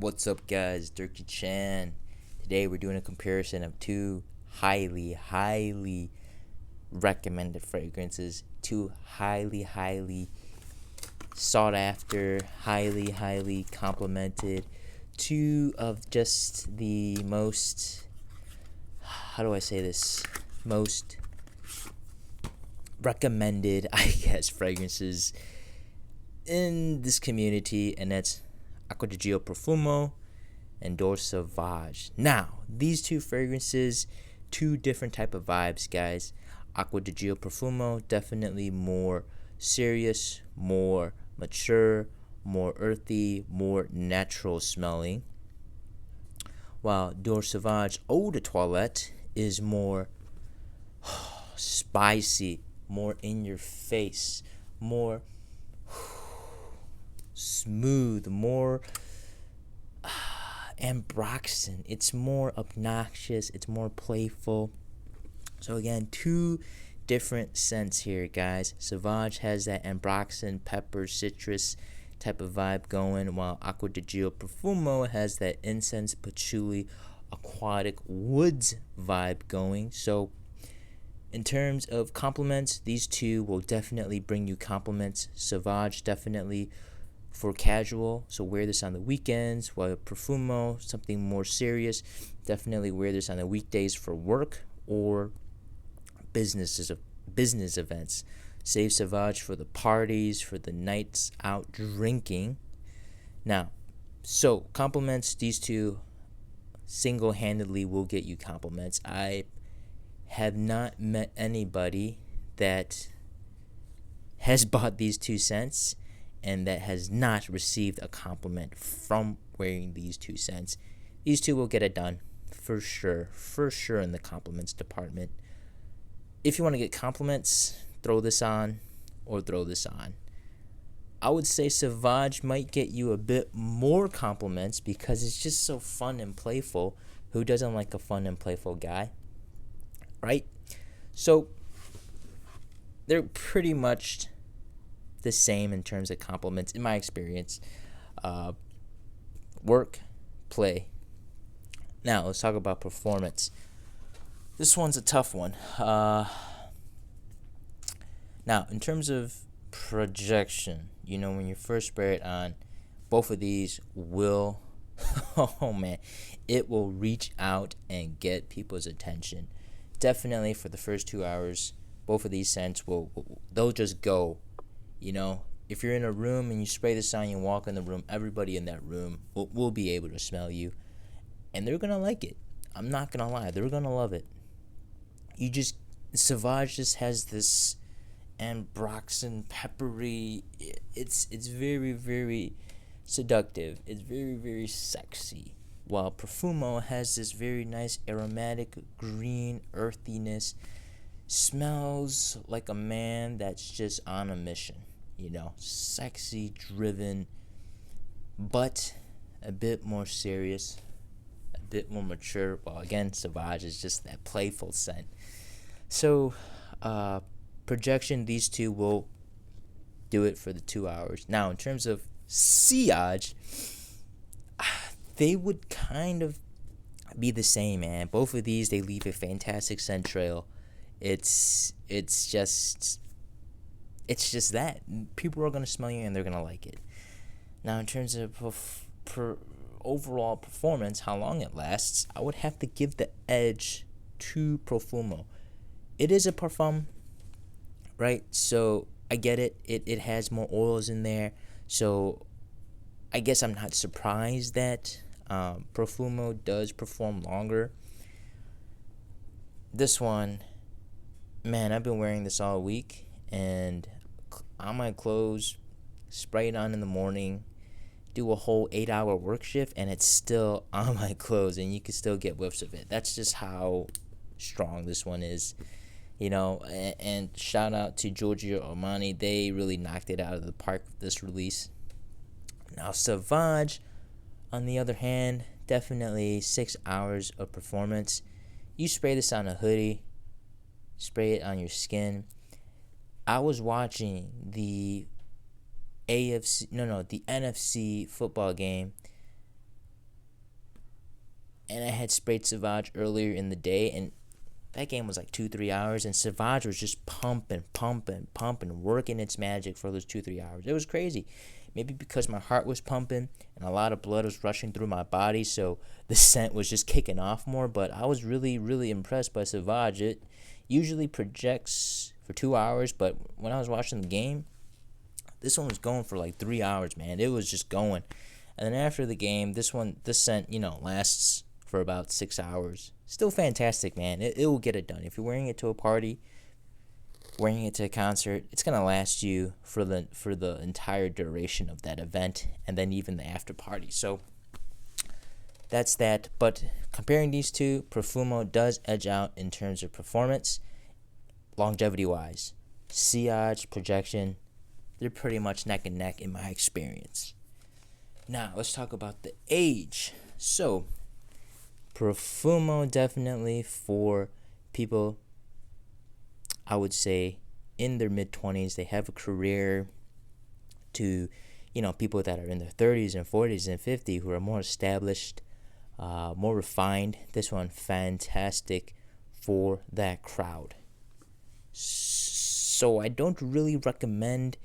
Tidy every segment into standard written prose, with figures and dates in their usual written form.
What's up, guys? Durkee Chan. Today we're doing a comparison of two highly recommended fragrances, two highly sought after, highly complimented, two of just the most, how do I say this, most recommended, fragrances in this community, and that's Acqua di Gio Profumo and Dior Sauvage. Now, these two fragrances, two different type of vibes, guys. Acqua di Gio Profumo, definitely more serious, more mature, more earthy, more natural smelling. While Dior Sauvage Eau de Toilette is more spicy, more in your face, more smooth, more ambroxan. It's more obnoxious, it's more playful. So again, two different scents here, guys. Sauvage has that ambroxan, pepper, citrus type of vibe going, while Acqua di Gio Profumo has that incense, patchouli, aquatic woods vibe going. So in terms of compliments, these two will definitely bring you compliments. Sauvage definitely for casual, so wear this on the weekends, while Profumo, something more serious, definitely wear this on the weekdays for work or business events. Save Sauvage for the parties, for the nights out drinking. Now, so compliments, these two single-handedly will get you compliments. I have not met anybody that has bought these two scents and that has not received a compliment from wearing these two scents. These two will get it done for sure in the compliments department. If you want to get compliments, throw this on or throw this on. I would say Sauvage might get you a bit more compliments because it's just so fun and playful. Who doesn't like a fun and playful guy, right? So they're pretty much the same in terms of compliments in my experience. Work, play. Now let's talk about performance. This one's a tough one. Now in terms of projection, when you first spray it on, both of these will oh man, it will reach out and get people's attention. Definitely for the first 2 hours, both of these scents they'll just go. If you're in a room and you spray this on, you walk in the room, everybody in that room will be able to smell you, and they're gonna like it. I'm not gonna lie, they're gonna love it. Sauvage just has this ambroxan, peppery. It's very seductive. It's very sexy. While Profumo has this very nice aromatic green earthiness. Smells like a man that's just on a mission, sexy, driven, but a bit more serious, a bit more mature. Well, again, Sauvage is just that playful scent. So, projection, these two will do it for the 2 hours. Now, in terms of sillage, they would kind of be the same, man. Both of these, they leave a fantastic scent trail. It's just that people are gonna smell you and they're gonna like it. Now, in terms of overall performance, how long it lasts, I would have to give the edge to Profumo. It is a parfum, right? So I get it. It has more oils in there. So I guess I'm not surprised that Profumo does perform longer. This one, man, I've been wearing this all week, and on my clothes, spray it on in the morning, do a whole 8-hour work shift, and it's still on my clothes, and you can still get whiffs of it. That's just how strong this one is, and shout out to Giorgio Armani. They really knocked it out of the park with this release. Now, Sauvage, on the other hand, definitely 6 hours of performance. You spray this on a hoodie, spray it on your skin. I was watching the NFC football game and I had sprayed Sauvage earlier in the day, and that game was like 2-3 hours, and Sauvage was just pumping, working its magic for those 2-3 hours. It was crazy. Maybe because my heart was pumping and a lot of blood was rushing through my body, so the scent was just kicking off more. But I was really, really impressed by Sauvage. It usually projects for 2 hours, but when I was watching the game, this one was going for like 3 hours, man. It was just going. And then after the game, this scent, lasts for about 6 hours. Still fantastic, man. It will get it done. If you're wearing it to a party, wearing it to a concert, it's gonna last you for the entire duration of that event, and then even the after party. So that's that. But comparing these two, Profumo does edge out in terms of performance, longevity wise. Sillage, projection, they're pretty much neck and neck in my experience. Now let's talk about the age. So Profumo definitely for people, I would say, in their mid-20s. They have a career. To people that are in their 30s and 40s and 50s who are more established, more refined. This one fantastic for that crowd. So I don't really recommend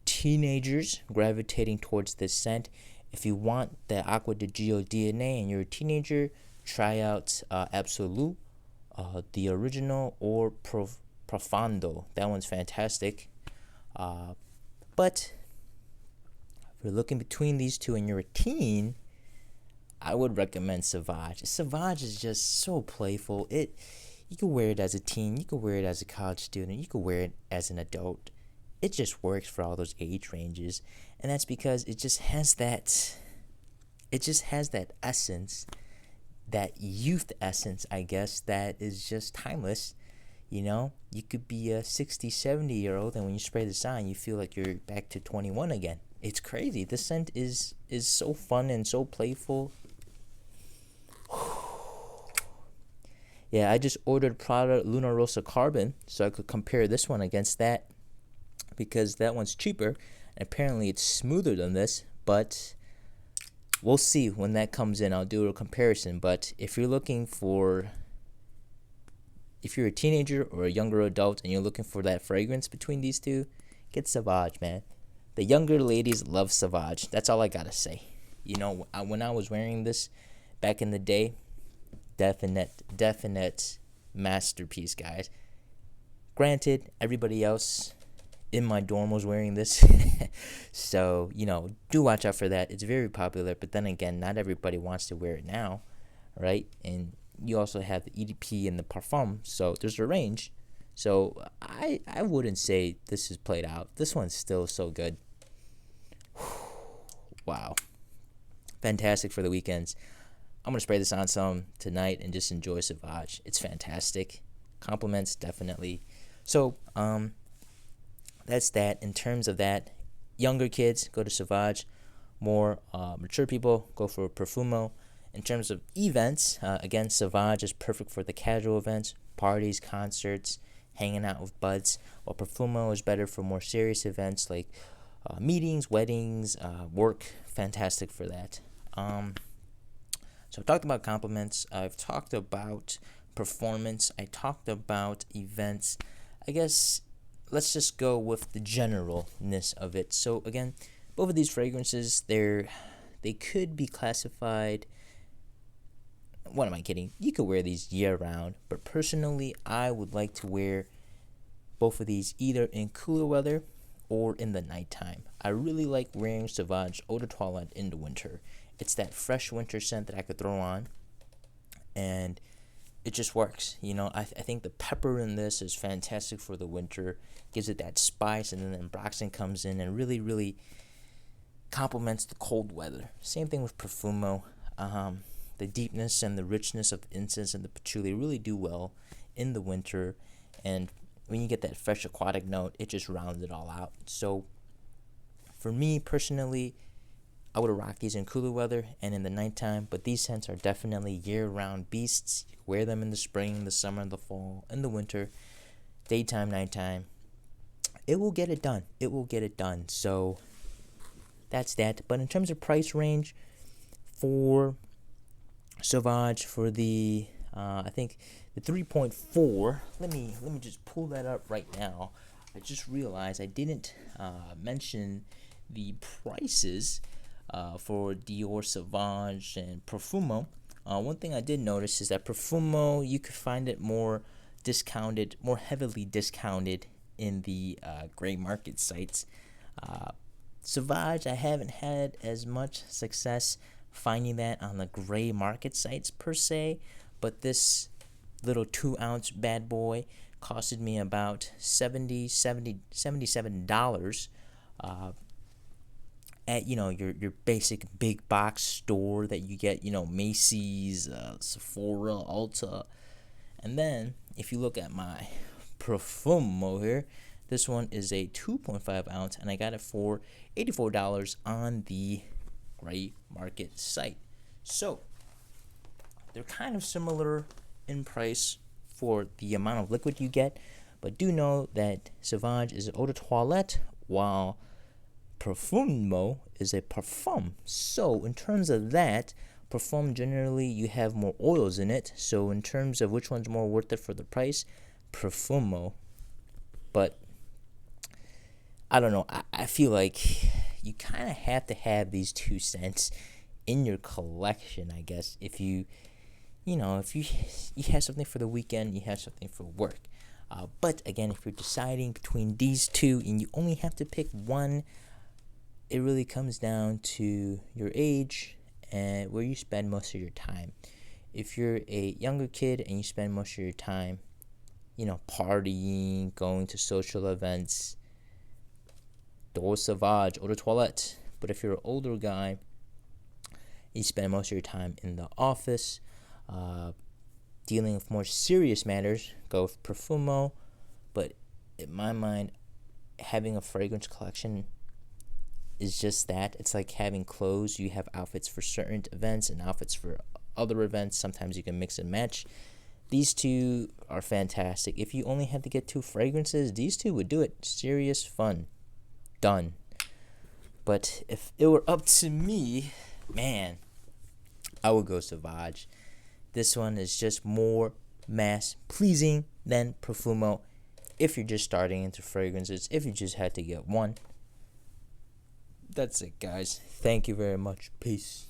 teenagers gravitating towards this scent. If you want the Acqua di Gio DNA and you're a teenager, try out Absolute, the original, or Profondo. That one's fantastic. But if you're looking between these two and you're a teen, I would recommend Sauvage. Sauvage is just so playful. You can wear it as a teen, you can wear it as a college student, you can wear it as an adult. It just works for all those age ranges, and that's because it just has that essence, that youth essence, I guess, that is just timeless. You could be a 60, 70-year-old, and when you spray this on, you feel like you're back to 21 again. It's crazy. The scent is so fun and so playful. Yeah, I just ordered Prada Luna Rossa Carbon so I could compare this one against that, because that one's cheaper, and apparently it's smoother than this, but we'll see when that comes in. I'll do a comparison. But if you're a teenager or a younger adult and you're looking for that fragrance between these two, get Sauvage, man. The younger ladies love Sauvage. That's all I gotta say. When I was wearing this back in the day, definite masterpiece, guys. Granted, everybody else in my dorm was wearing this. So, do watch out for that. It's very popular, but then again, not everybody wants to wear it now, right? And you also have the EDP and the Parfum, so there's a range. So I wouldn't say this is played out. This one's still so good. Wow. Fantastic for the weekends. I'm going to spray this on some tonight and just enjoy Sauvage. It's fantastic. Compliments, definitely. So, that's that. In terms of that, younger kids, go to Sauvage. More mature people, go for Profumo. In terms of events, again, Sauvage is perfect for the casual events, parties, concerts, hanging out with buds, while Profumo is better for more serious events like meetings, weddings, work. Fantastic for that. So I've talked about compliments. I've talked about performance. I talked about events. I guess let's just go with the generalness of it. So again, both of these fragrances, they could be classified. What am I kidding? You could wear these year round, but personally, I would like to wear both of these either in cooler weather or in the nighttime. I really like wearing Sauvage Eau de Toilette in the winter. It's that fresh winter scent that I could throw on, and it just works. I think the pepper in this is fantastic for the winter. Gives it that spice, and then Ambroxan comes in and really, really complements the cold weather. Same thing with Profumo. The deepness and the richness of the incense and the patchouli really do well in the winter, and when you get that fresh aquatic note, it just rounds it all out. So for me personally, I would rock these in cooler weather and in the nighttime, but these scents are definitely year-round beasts. You wear them in the spring, the summer, the fall, and the winter, daytime, nighttime. It will get it done. It will get it done. So that's that. But in terms of price range, for Sauvage for the I think the 3.4. Let me just pull that up right now. I just realized I didn't mention the prices for Dior Sauvage and Profumo. One thing I did notice is that Profumo, you could find it more discounted, more heavily discounted in the gray market sites. Sauvage, I haven't had as much success finding that on the gray market sites per se, but this little 2-ounce bad boy costed me about $77 at your basic big box store that you get, Macy's, Sephora, Ulta. And then if you look at my Profumo here, this one is a 2.5 ounce, and I got it for $84 on the gray market site. So they're kind of similar in price for the amount of liquid you get, but do know that Sauvage is an eau de toilette, while Profumo is a parfum. So in terms of that, parfum generally you have more oils in it. So in terms of which one's more worth it for the price, Profumo. But I don't know. I feel like you kind of have to have these 2 scents in your collection, I guess. If you have something for the weekend, you have something for work. But again, if you're deciding between these 2 and you only have to pick one, it really comes down to your age and where you spend most of your time. If you're a younger kid and you spend most of your time, partying, going to social events, Dior Sauvage, eau de toilette. But if you're an older guy, you spend most of your time in the office, dealing with more serious matters, go with Profumo. But in my mind, having a fragrance collection is just that. It's like having clothes. You have outfits for certain events and outfits for other events. Sometimes you can mix and match. These 2 are fantastic. If you only had to get 2 fragrances, these 2 would do it. Serious fun. Done. But if it were up to me, man, I would go Sauvage. This one is just more mass pleasing than Profumo if you're just starting into fragrances, if you just had to get one. That's it, guys. Thank you very much. Peace.